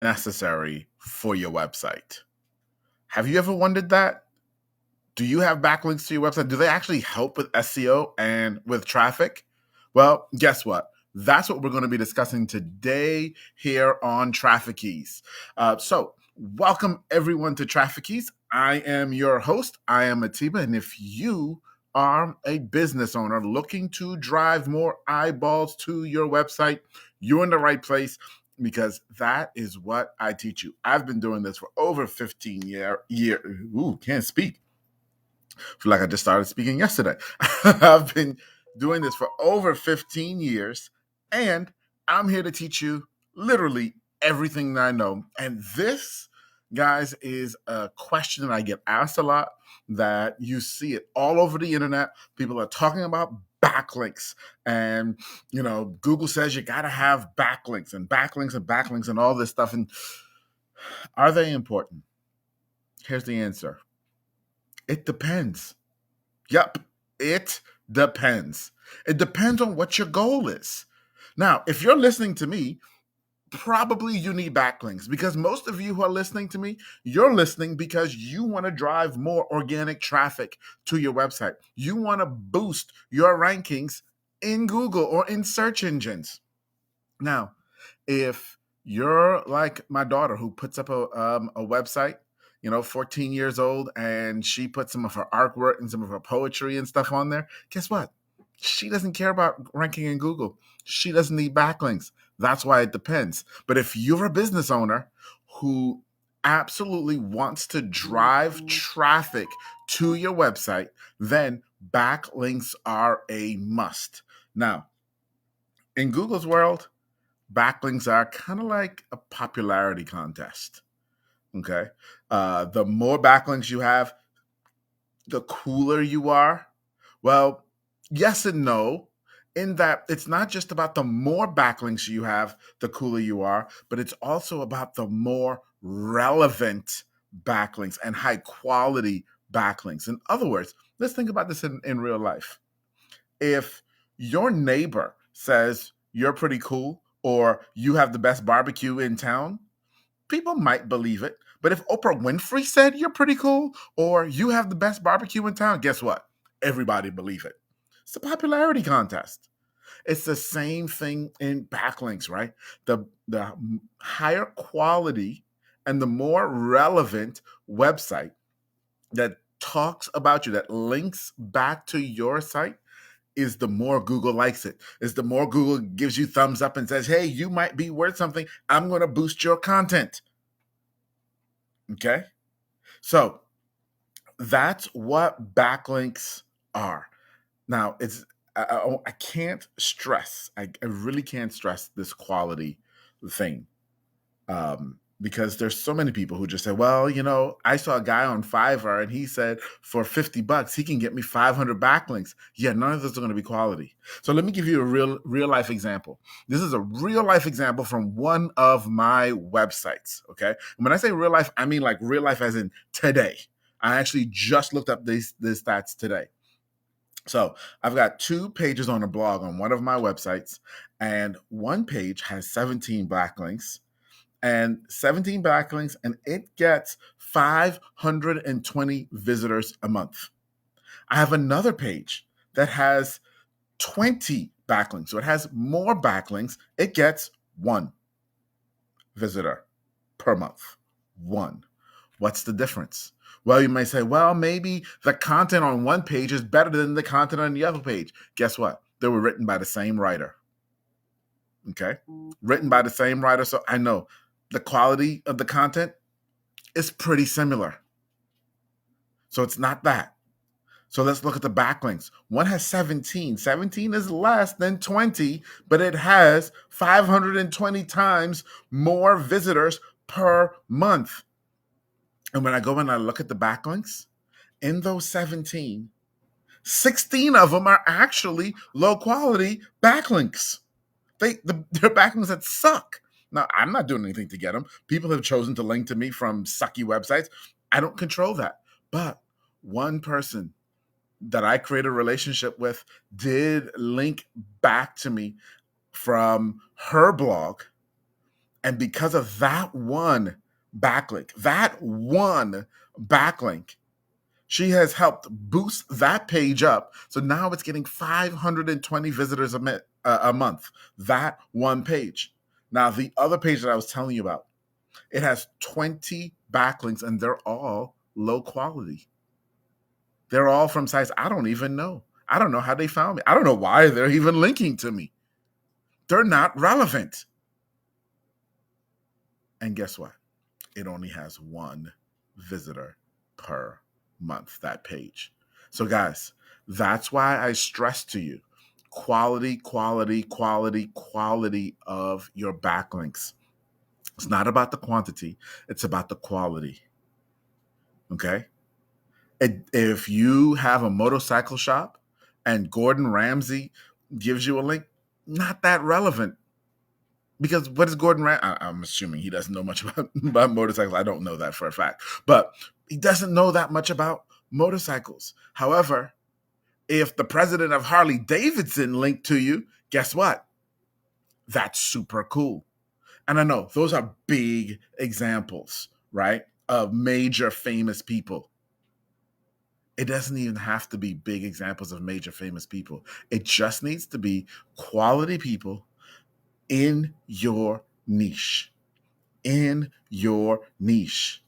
necessary for your website. Have you ever wondered that? Do you have backlinks to your website? Do they actually help with SEO and with traffic? Well, guess what? That's what we're going to be discussing today here on Traffic Keys. So, welcome everyone to Traffic Keys. I am your host. I am Atiba. And if you are a business owner looking to drive more eyeballs to your website, you're in the right place because that is what I teach you. I've been doing this for over 15 years. Ooh, can't speak. Feel like I just started speaking yesterday. I've been doing this for over 15 years, and I'm here to teach you literally everything that I know. And this, guys, is a question that I get asked a lot, that you see it all over the internet. People are talking about backlinks, and Google says you got to have backlinks and backlinks and backlinks and all this stuff. And are they important? Here's the answer. It depends. Yep, it depends. It depends on what your goal is. Now, if you're listening to me, probably you need backlinks, because most of you who are listening to me, you're listening because you want to drive more organic traffic to your website. You want to boost your rankings in Google or in search engines. Now, if you're like my daughter, who puts up a website, 14 years old, and she puts some of her artwork and some of her poetry and stuff on there, guess what? She doesn't care about ranking in Google. She doesn't need backlinks. That's why it depends. But if you're a business owner who absolutely wants to drive traffic to your website, then backlinks are a must. Now, in Google's world, backlinks are kind of like a popularity contest. Okay. The more backlinks you have, the cooler you are. Well, yes and no, in that it's not just about the more backlinks you have, the cooler you are, but it's also about the more relevant backlinks and high quality backlinks. In other words, let's think about this in real life. If your neighbor says you're pretty cool, or you have the best barbecue in town, people might believe it. But if Oprah Winfrey said you're pretty cool, or you have the best barbecue in town, guess what? Everybody believe it. It's a popularity contest. It's the same thing in backlinks, right? The higher quality and the more relevant website that talks about you, that links back to your site, is the more Google likes it, is the more Google gives you thumbs up and says, hey, you might be worth something. I'm going to boost your content. Okay? So that's what backlinks are. Now, I can't stress, I really can't stress this quality thing. Because there's so many people who just say, well, I saw a guy on Fivver and he said for $50 he can get me 500 backlinks. Yeah, none of those are going to be quality. So let me give you a real life example. This is a real life example from one of my websites. Okay, and when I say real life, I mean like real life as in today. I actually just looked up these stats today. So I've got 2 pages on a blog on one of my websites, and one page has 17 backlinks and 17 backlinks, and it gets 520 visitors a month. I have another page that has 20 backlinks, so it has more backlinks. It gets 1 visitor per month. 1. What's the difference? Well, you may say, well, maybe the content on one page is better than the content on the other page. Guess what? They were written by the same writer. Okay? Written by the same writer, so I know the quality of the content is pretty similar. So it's not that. So let's look at the backlinks. One has 17. 17 is less than 20, but it has 520 times more visitors per month. And when I go and I look at the backlinks, in those 17, 16 of them are actually low quality backlinks. They're backlinks that suck. Now, I'm not doing anything to get them. People have chosen to link to me from sucky websites. I don't control that. But one person that I created a relationship with did link back to me from her blog, And because of that one backlink, she has helped boost that page up. So now it's getting 520 visitors a month. That one page. Now, the other page that I was telling you about, it has 20 backlinks and they're all low quality. They're all from sites I don't even know. I don't know how they found me. I don't know why they're even linking to me. They're not relevant. And guess what? It only has one visitor per month, that page. So, guys, that's why I stress to you quality, quality, quality, quality of your backlinks. It's not about the quantity, it's about the quality. Okay? If you have a motorcycle shop and Gordon Ramsay gives you a link, not that relevant. Because what is Gordon Ramsay? I'm assuming he doesn't know much about motorcycles. I don't know that for a fact. But he doesn't know that much about motorcycles. However, if the president of Harley Davidson linked to you, guess what? That's super cool. And I know those are big examples, right? Of major famous people. It doesn't even have to be big examples of major famous people. It just needs to be quality people in your niche. In your niche.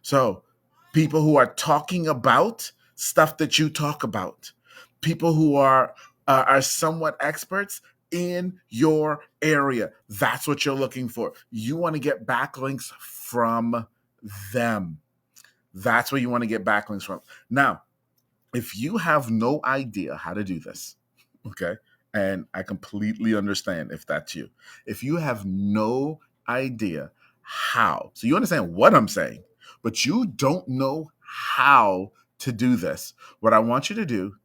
So, people who are talking about stuff that you talk about, people who are somewhat experts in your area. That's what you're looking for. You want to get backlinks from them. That's where you want to get backlinks from. Now, if you have no idea how to do this, okay, and I completely understand if that's you. If you have no idea how, so you understand what I'm saying, but you don't know how to do this, what I want you to do,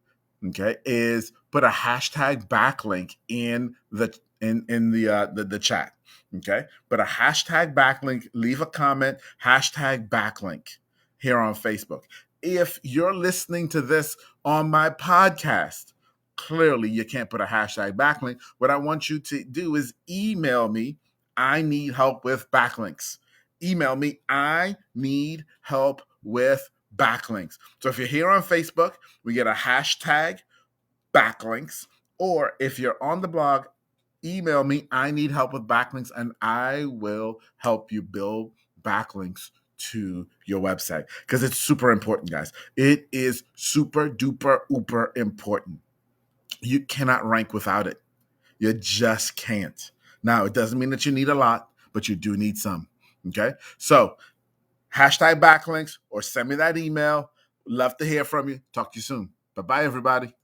okay, is put a hashtag backlink in the chat. Okay, put a hashtag backlink, leave a comment, hashtag backlink here on Facebook. If you're listening to this on my podcast, clearly you can't put a hashtag backlink. What I want you to do is email me. I need help with backlinks. Email me. I need help with backlinks. So if you're here on Facebook, we get a hashtag backlinks. Or if you're on the blog, email me. I need help with backlinks, and I will help you build backlinks to your website because it's super important, guys. It is super duper uber important. You cannot rank without it. You just can't. Now, it doesn't mean that you need a lot, but you do need some. Okay. So, hashtag backlinks or send me that email. Love to hear from you. Talk to you soon. Bye bye, everybody.